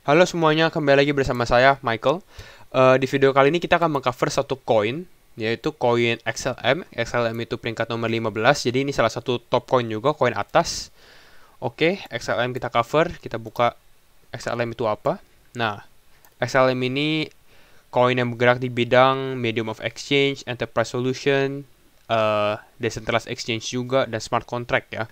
Halo semuanya, kembali lagi bersama saya, Michael. Di video kali ini kita akan mengcover satu koin, yaitu koin XLM. XLM itu peringkat nomor 15, jadi ini salah satu top coin juga, koin atas. Oke, XLM kita cover, kita buka XLM itu apa. Nah, XLM ini koin yang bergerak di bidang medium of exchange, enterprise solution, decentralized exchange juga, dan smart contract ya.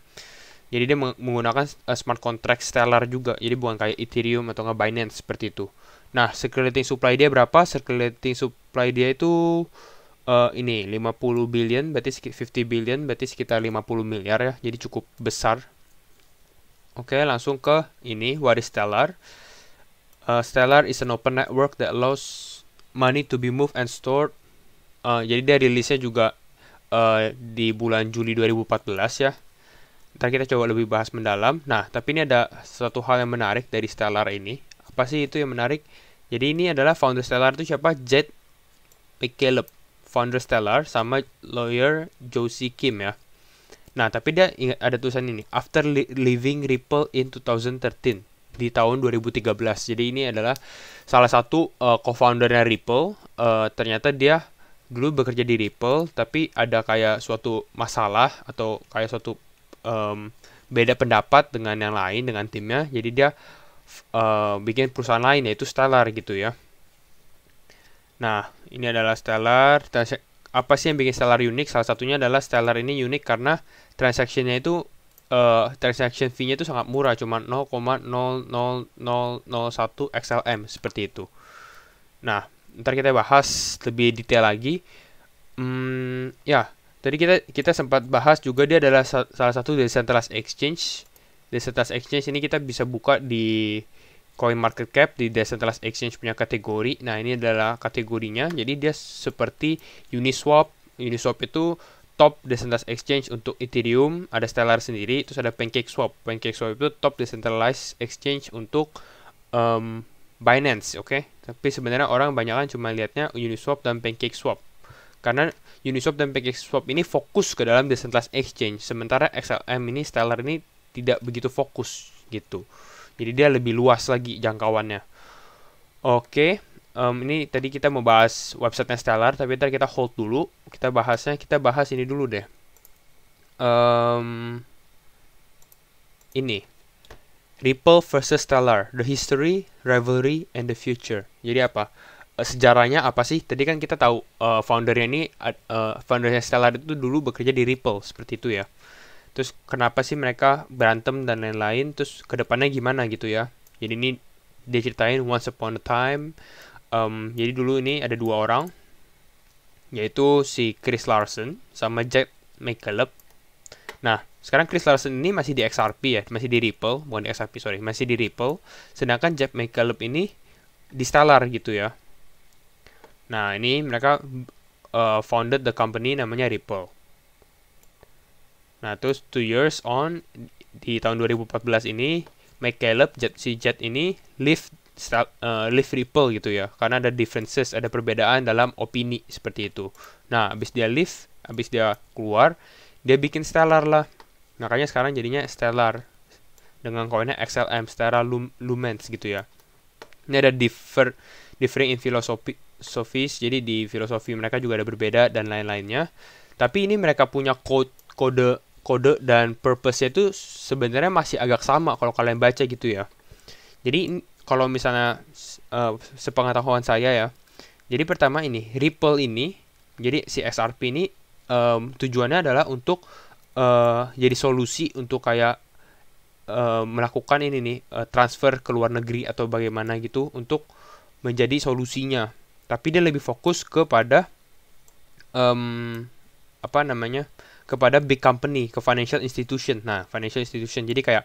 Jadi dia menggunakan smart contract Stellar juga. Jadi bukan kayak Ethereum atau nggak Binance seperti itu. Nah, circulating supply dia berapa? Circulating supply dia itu ini 50 billion, berarti 50 billion, berarti sekitar 50 miliar ya. Jadi cukup besar. Oke, langsung ke ini, what is Stellar? Stellar is an open network that allows money to be moved and stored. Jadi dia rilisnya juga di bulan Juli 2014 ya. Ntar kita coba lebih bahas mendalam. Nah, tapi ini ada satu hal yang menarik dari Stellar ini. Apa sih itu yang menarik? Jadi ini adalah founder Stellar itu siapa? Jed McCaleb. Founder Stellar sama lawyer Josie Kim ya. Nah, tapi dia ingat ada tulisan ini. After leaving Ripple in 2013. Di tahun 2013. Jadi ini adalah salah satu co-foundernya Ripple. Ternyata dia dulu bekerja di Ripple, tapi ada kayak suatu masalah atau kayak suatu beda pendapat dengan yang lain, dengan timnya. Jadi dia bikin perusahaan lain, yaitu Stellar gitu ya. Nah, ini adalah Stellar. Apa sih yang bikin Stellar unik? Salah satunya adalah Stellar ini unik karena transaksinya itu transaction fee-nya itu sangat murah, cuma 0,00001 XLM seperti itu. Nah, ntar kita bahas lebih detail lagi. Ya, tadi kita sempat bahas juga dia adalah salah satu decentralized exchange. Decentralized exchange ini kita bisa buka di CoinMarketCap di decentralized exchange punya kategori. Nah, ini adalah kategorinya. Jadi dia seperti Uniswap. Uniswap itu top decentralized exchange untuk Ethereum, ada Stellar sendiri, terus ada PancakeSwap. PancakeSwap itu top decentralized exchange untuk Binance, oke? Tapi sebenarnya orang banyak kan cuma lihatnya Uniswap dan PancakeSwap. Karena Uniswap dan PancakeSwap ini fokus ke dalam decentralized exchange, sementara XLM ini, Stellar ini tidak begitu fokus gitu. Jadi dia lebih luas lagi jangkauannya. Oke, ini tadi kita mau bahas websitenya Stellar, tapi ntar kita hold dulu. Kita bahas ini dulu deh. Ini Ripple versus Stellar, the history, rivalry, and the future. Jadi apa? Sejarahnya apa sih? Tadi kan kita tahu foundernya Stellar itu dulu bekerja di Ripple seperti itu ya. Terus kenapa sih mereka berantem dan lain-lain? Terus kedepannya gimana gitu ya? Jadi ini dia ceritain once upon a time. Jadi dulu ini ada dua orang, yaitu si Chris Larsen sama Jack McCaleb. Nah, sekarang Chris Larsen ini masih di XRP ya, masih di Ripple, bukan di XRP sorry, masih di Ripple. Sedangkan Jack McCaleb ini di Stellar gitu ya. Nah, ini mereka founded the company namanya Ripple. Nah, terus 2 years on, di tahun 2014 ini, McCaleb, si Jet ini, leave Ripple gitu ya. Karena ada differences, ada perbedaan dalam opini seperti itu. Nah, abis dia keluar, dia bikin Stellar lah. Makanya sekarang jadinya Stellar. Dengan koinnya XLM, Stellar Lumens gitu ya. Ini ada differing in philosophies, jadi di filosofi mereka juga ada berbeda dan lain-lainnya. Tapi ini mereka punya kode dan purpose-nya itu sebenarnya masih agak sama kalau kalian baca gitu ya. Jadi kalau misalnya sepengetahuan saya ya, jadi pertama ini Ripple ini, jadi si XRP ini tujuannya adalah untuk jadi solusi untuk kayak melakukan ini nih transfer ke luar negeri atau bagaimana gitu untuk menjadi solusinya. Tapi dia lebih fokus kepada kepada big company, ke financial institution. Nah, financial institution jadi kayak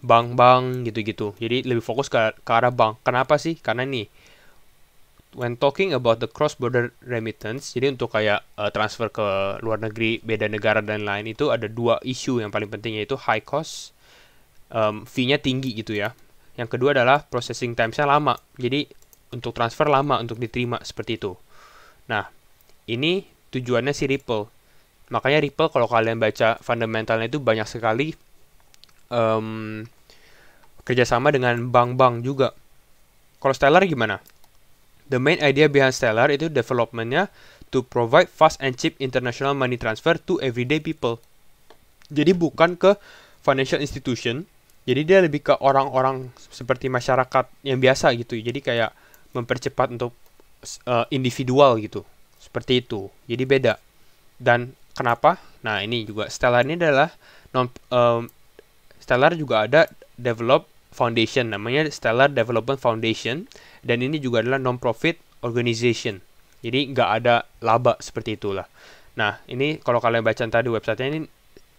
bank-bank gitu-gitu. Jadi lebih fokus ke arah bank. Kenapa sih? Karena nih when talking about the cross-border remittance, jadi untuk kayak transfer ke luar negeri, beda negara dan lain, itu ada dua isu yang paling penting, yaitu high cost, fee-nya tinggi gitu ya. Yang kedua adalah processing time-nya lama. Jadi untuk transfer lama untuk diterima seperti itu. Nah, ini tujuannya si Ripple. Makanya Ripple kalau kalian baca fundamentalnya itu banyak sekali kerjasama dengan bank-bank juga. Kalau Stellar gimana? The main idea behind Stellar itu developmentnya to provide fast and cheap international money transfer to everyday people. Jadi bukan ke financial institution, jadi dia lebih ke orang-orang seperti masyarakat yang biasa gitu. Jadi kayak mempercepat untuk individual gitu. Seperti itu. Jadi beda. Dan kenapa? Nah, ini juga Stellar ini adalah Stellar juga ada develop foundation, namanya Stellar Development Foundation, dan ini juga adalah non-profit organization. Jadi nggak ada laba seperti itulah. Nah, ini kalau kalian baca tadi websitenya ini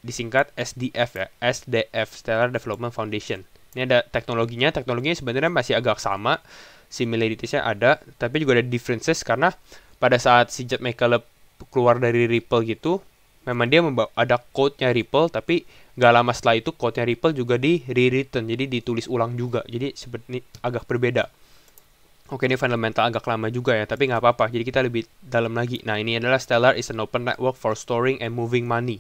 disingkat SDF ya, SDF, Stellar Development Foundation. Ini ada teknologinya sebenarnya masih agak sama, similarities-nya ada, tapi juga ada differences karena pada saat si Jed McCaleb keluar dari Ripple gitu, memang dia ada code-nya Ripple, tapi nggak lama setelah itu code-nya Ripple juga di rewritten, jadi ditulis ulang juga, jadi seperti agak berbeda. Oke, ini fundamental agak lama juga ya, tapi nggak apa-apa, jadi kita lebih dalam lagi. Nah, ini adalah Stellar is an open network for storing and moving money.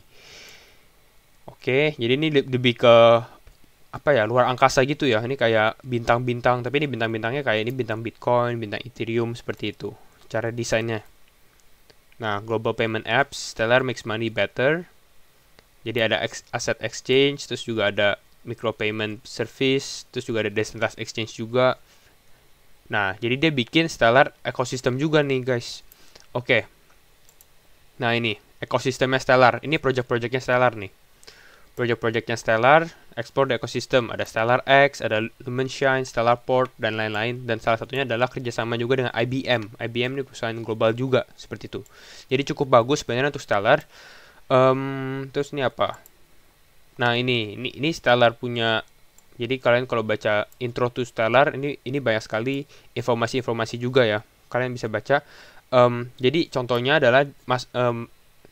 Oke, jadi ini lebih ke apa ya, luar angkasa gitu ya. Ini kayak bintang-bintang, tapi ini bintang-bintangnya kayak ini bintang Bitcoin, bintang Ethereum, seperti itu cara desainnya. Nah, global payment apps, Stellar makes money better. Jadi ada asset exchange, terus juga ada micro payment service, terus juga ada decentralized exchange juga. Nah, jadi dia bikin Stellar ekosistem juga nih, guys. Oke. Nah, ini ekosistemnya Stellar. Ini project-projectnya Stellar nih. Project-projectnya Stellar, explore the ecosystem. Ada Stellar X, ada Lumenshine, Stellar Port, dan lain-lain. Dan salah satunya adalah kerjasama juga dengan IBM. IBM ini perusahaan global juga, seperti itu. Jadi cukup bagus sebenarnya untuk Stellar. Terus ini apa? Nah, ini Stellar punya. Jadi kalian kalau baca intro to Stellar, ini banyak sekali informasi-informasi juga ya. Kalian bisa baca. Jadi contohnya adalah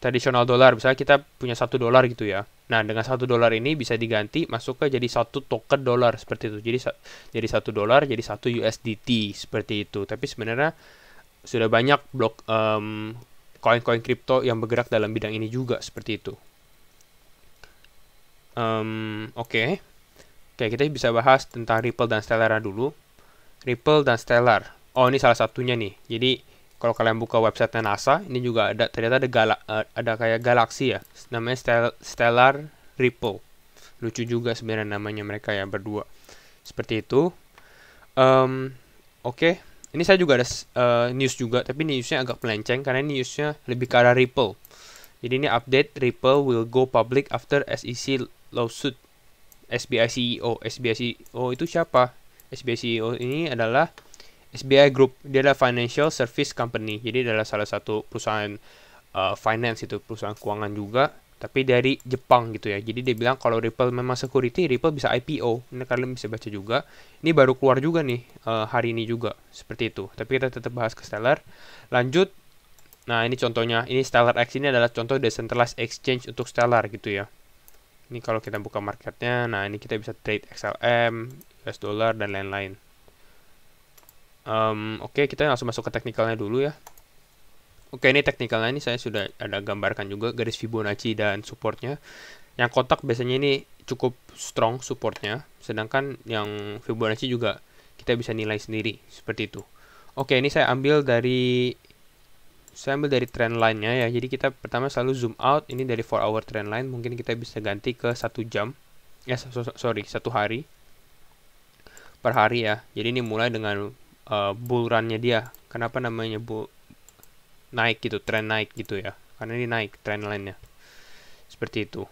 tradisional dolar. Misalnya kita punya $1 gitu ya. Nah, dengan $1 ini bisa diganti masuk ke jadi 1 token dolar seperti itu. Jadi $1 jadi 1 USDT seperti itu. Tapi sebenarnya sudah banyak blok koin-koin kripto yang bergerak dalam bidang ini juga seperti itu. Oke, kita bisa bahas tentang Ripple dan Stellar dulu. Ripple dan Stellar. Oh, ini salah satunya nih. Jadi kalau kalian buka website NASA, ini juga ada, ternyata ada kayak galaksi ya. Namanya Stellar Ripple. Lucu juga sebenarnya namanya mereka ya berdua. Seperti itu. Oke. Ini saya juga ada news juga, tapi newsnya agak melenceng karena newsnya lebih ke arah Ripple. Jadi ini update, Ripple will go public after SEC lawsuit. SBI CEO. SBI CEO itu siapa? SBI CEO ini adalah SBI Group. Dia adalah financial service company. Jadi adalah salah satu perusahaan finance, itu perusahaan keuangan juga, tapi dari Jepang gitu ya. Jadi dia bilang kalau Ripple memang security, Ripple bisa IPO. Ini kalian bisa baca juga. Ini baru keluar juga nih hari ini juga, seperti itu. Tapi kita tetap bahas ke Stellar. Lanjut. Nah, ini contohnya. Ini Stellar X ini adalah contoh decentralized exchange untuk Stellar gitu ya. Ini kalau kita buka marketnya, nah ini kita bisa trade XLM, US dollar, dan lain-lain. Oke, kita langsung masuk ke teknikalnya dulu ya. Oke, ini teknikalnya ini saya sudah ada gambarkan juga garis Fibonacci dan supportnya. Yang kotak biasanya ini cukup strong supportnya, sedangkan yang Fibonacci juga kita bisa nilai sendiri seperti itu. Oke, ini saya ambil dari trend line-nya ya. Jadi kita pertama selalu zoom out. Ini dari 4 hour trend line. Mungkin kita bisa ganti ke 1 jam. Ya, sorry, 1 hari. Per hari ya. Jadi ini mulai dengan bull run-nya dia. Kenapa namanya naik gitu, trend naik gitu ya. Karena ini naik trend line-nya. Seperti itu.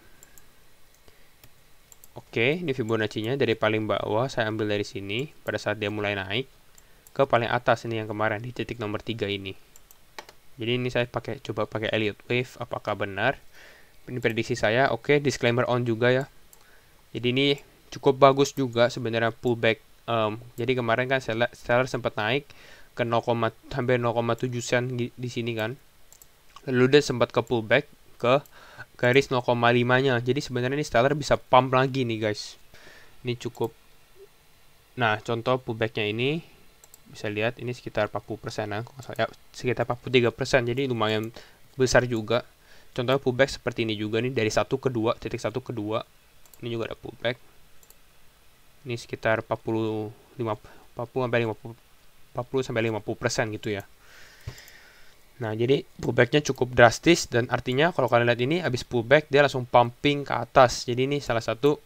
Oke, ini Fibonacci-nya dari paling bawah saya ambil dari sini pada saat dia mulai naik ke paling atas ini yang kemarin di titik nomor 3 ini. Jadi ini saya coba pakai Elliott Wave, apakah benar? Ini prediksi saya. Oke, disclaimer on juga ya. Jadi ini cukup bagus juga sebenarnya pullback. Jadi kemarin kan Stellar sempat naik ke hampir 0,7 sen di sini kan. Lalu dia sempat ke pullback ke garis 0,5-nya. Jadi sebenarnya ini Stellar bisa pump lagi nih guys. Ini cukup. Nah, contoh pullbacknya ini bisa lihat ini sekitar 40%-an, sekitar 43%, jadi lumayan besar juga. Contohnya pullback seperti ini juga nih, dari 1 ke 2, titik 1 ke 2. Ini juga ada pullback. Ini sekitar 40 sampai 50% gitu ya. Nah, jadi pullbacknya cukup drastis, dan artinya kalau kalian lihat ini habis pullback dia langsung pumping ke atas. Jadi ini salah satu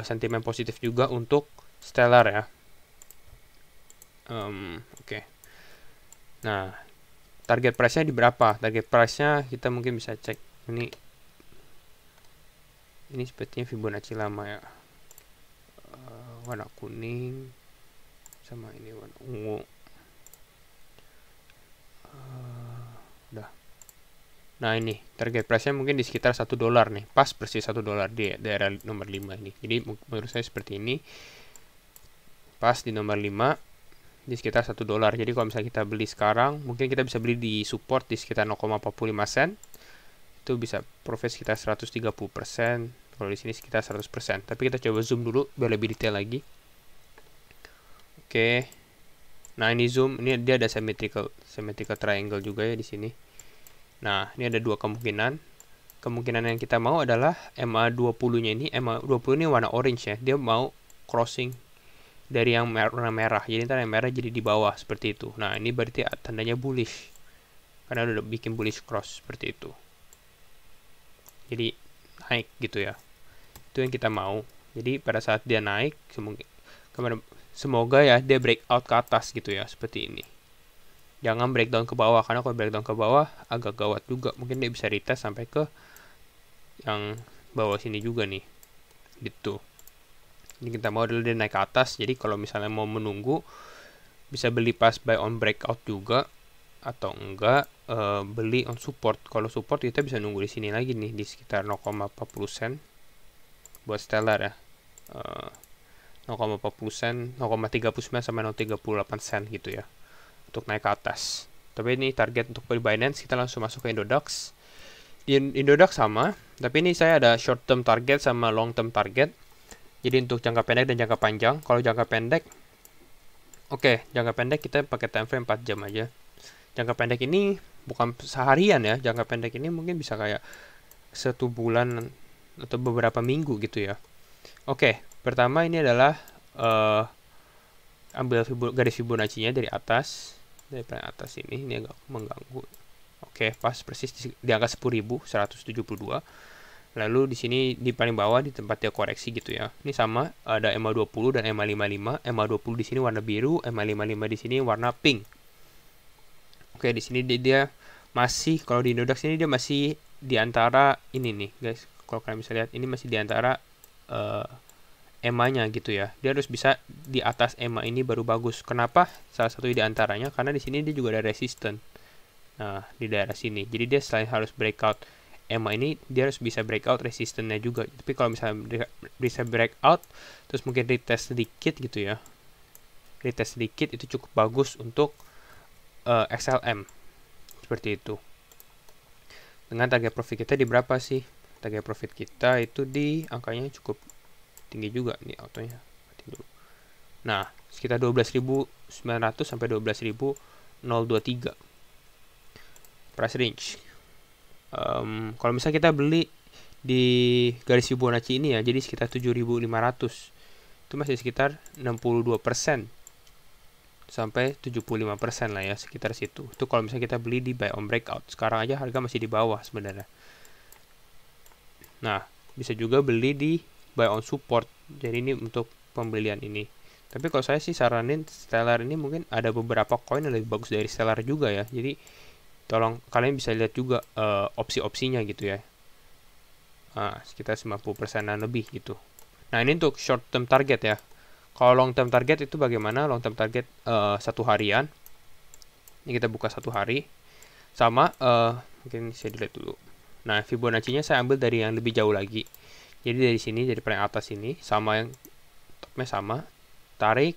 sentimen positif juga untuk Stellar ya. Oke. Nah, target price-nya di berapa? Target price-nya kita mungkin bisa cek. Ini sepertinya Fibonacci lama ya. Warna kuning sama ini warna ungu. Udah. Nah, ini target price-nya mungkin di sekitar $1 nih. Pas persis $1 di daerah nomor 5 ini. Jadi menurut saya seperti ini. Pas di nomor 5 di sekitar $1. Jadi kalau misalnya kita beli sekarang, mungkin kita bisa beli di support di sekitar 0,45 sen. Itu bisa profit sekitar 130%. Kalau di sini sekitar 100%. Tapi kita coba zoom dulu biar lebih detail lagi. Oke. Nah, ini zoom, ini dia ada symmetrical triangle juga ya di sini. Nah, ini ada dua kemungkinan. Kemungkinan yang kita mau adalah MA20-nya ini, MA20 ini warna orange ya. Dia mau crossing dari yang warna merah. Jadi ntar yang merah jadi di bawah seperti itu. Nah, ini berarti tandanya bullish. Karena udah bikin bullish cross seperti itu. Jadi naik gitu ya. Itu yang kita mau. Jadi pada saat dia naik, semoga ya dia breakout ke atas gitu ya, seperti ini. Jangan breakdown ke bawah, karena kalau breakdown ke bawah agak gawat juga. Mungkin dia bisa retest sampai ke yang bawah sini juga nih. Gitu. Ini kita mau adalah dia naik ke atas. Jadi kalau misalnya mau menunggu, bisa beli pas buy on breakout juga, atau enggak beli on support. Kalau support kita bisa nunggu di sini lagi nih, di sekitar 0,40 sen buat Stellar ya. 0,40 sen, 0,39 sampai 0,38 sen gitu ya, untuk naik ke atas. Tapi ini target untuk beli Binance. Kita langsung masuk ke Indodax. Di Indodax sama, tapi ini saya ada short term target sama long term target. Jadi untuk jangka pendek dan jangka panjang. Kalau jangka pendek, oke, jangka pendek kita pakai time frame 4 jam aja. Jangka pendek ini bukan seharian ya. Jangka pendek ini mungkin bisa kayak 1 bulan atau beberapa minggu gitu ya. Oke, pertama ini adalah ambil garis Fibonacci-nya dari atas. Dari paling atas ini agak mengganggu. Oke, pas persis di angka 10.172. Lalu di sini di paling bawah di tempat dia koreksi gitu ya. Ini sama, ada MA20 dan MA55. MA20 di sini warna biru, MA55 di sini warna pink. Oke, di sini dia masih, kalau di Indodax ini dia masih di antara ini nih, guys. Kalau kalian bisa lihat, ini masih di antara EMA-nya gitu ya. Dia harus bisa di atas EMA ini baru bagus. Kenapa? Salah satu di antaranya karena di sini dia juga ada resisten. Nah, di daerah sini. Jadi dia selain harus breakout EMA ini, dia harus bisa breakout resistennya juga. Tapi kalau misalnya bisa breakout terus mungkin retest sedikit gitu ya. Retest sedikit itu cukup bagus untuk XLM. Seperti itu. Dengan target profit kita di berapa sih? Target profit kita itu di angkanya cukup tinggi juga nih autonya. Nah, sekitar 12.900 sampai 12.023 price range. Kalau misalnya kita beli di garis Fibonacci ini ya, jadi sekitar 7.500. Itu masih sekitar 62% sampai 75% lah ya, sekitar situ. Itu kalau misalnya kita beli di buy on breakout. Sekarang aja harga masih di bawah sebenarnya. Nah, bisa juga beli di buy on support. Jadi ini untuk pembelian ini. Tapi kalau saya sih saranin Stellar ini mungkin ada beberapa koin yang lebih bagus dari Stellar juga ya. Jadi tolong kalian bisa lihat juga opsi-opsinya gitu ya. Sekitar 50%-an lebih gitu. Nah, ini untuk short term target ya. Kalau long term target itu bagaimana? Long term target 1 harian. Ini kita buka 1 hari. Sama mungkin saya dilihat dulu. Nah, Fibonacci-nya saya ambil dari yang lebih jauh lagi. Jadi dari sini, dari paling atas ini, sama yang topnya sama, tarik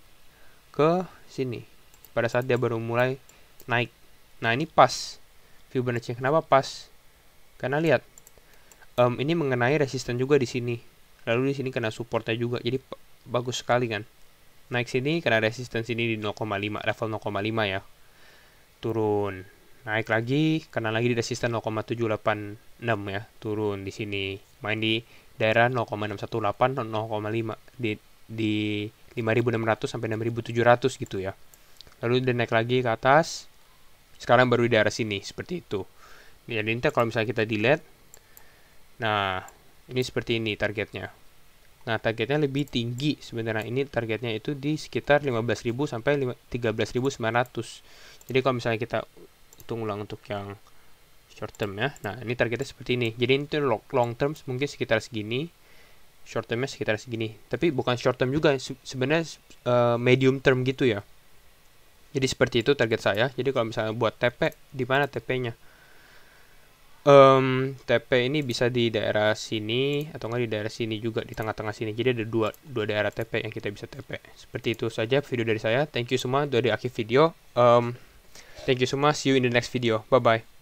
ke sini. Pada saat dia baru mulai naik. Nah, ini pas. Fibonacci kenapa pas? Karena lihat, ini mengenai resisten juga di sini. Lalu di sini kena supportnya juga. Jadi bagus sekali kan. Naik sini kena resisten sini di 0,5, level 0,5 ya. Turun. Naik lagi, kena lagi di resisten 0,786 ya. Turun di sini. Main di daerah 0,618 dan 0,5 di di 5.600 sampai 6.700 gitu ya. Lalu dia naik lagi ke atas, sekarang baru di daerah sini seperti itu. Jadi nanti kalau misalnya kita delete, nah ini seperti ini targetnya. Nah targetnya lebih tinggi sebenarnya, ini targetnya itu di sekitar 15.000 sampai 13.900. Jadi kalau misalnya kita hitung ulang untuk yang short term ya, nah ini targetnya seperti ini. Jadi itu long term mungkin sekitar segini, short termnya sekitar segini. Tapi bukan short term juga, sebenarnya medium term gitu ya. Jadi seperti itu target saya. Jadi kalau misalnya buat TP, di mana TP-nya? TP ini bisa di daerah sini atau enggak di daerah sini juga, di tengah-tengah sini. Jadi ada dua daerah TP yang kita bisa TP. Seperti itu saja video dari saya. Thank you semua dari akhir video. Thank you semua. See you in the next video. Bye bye.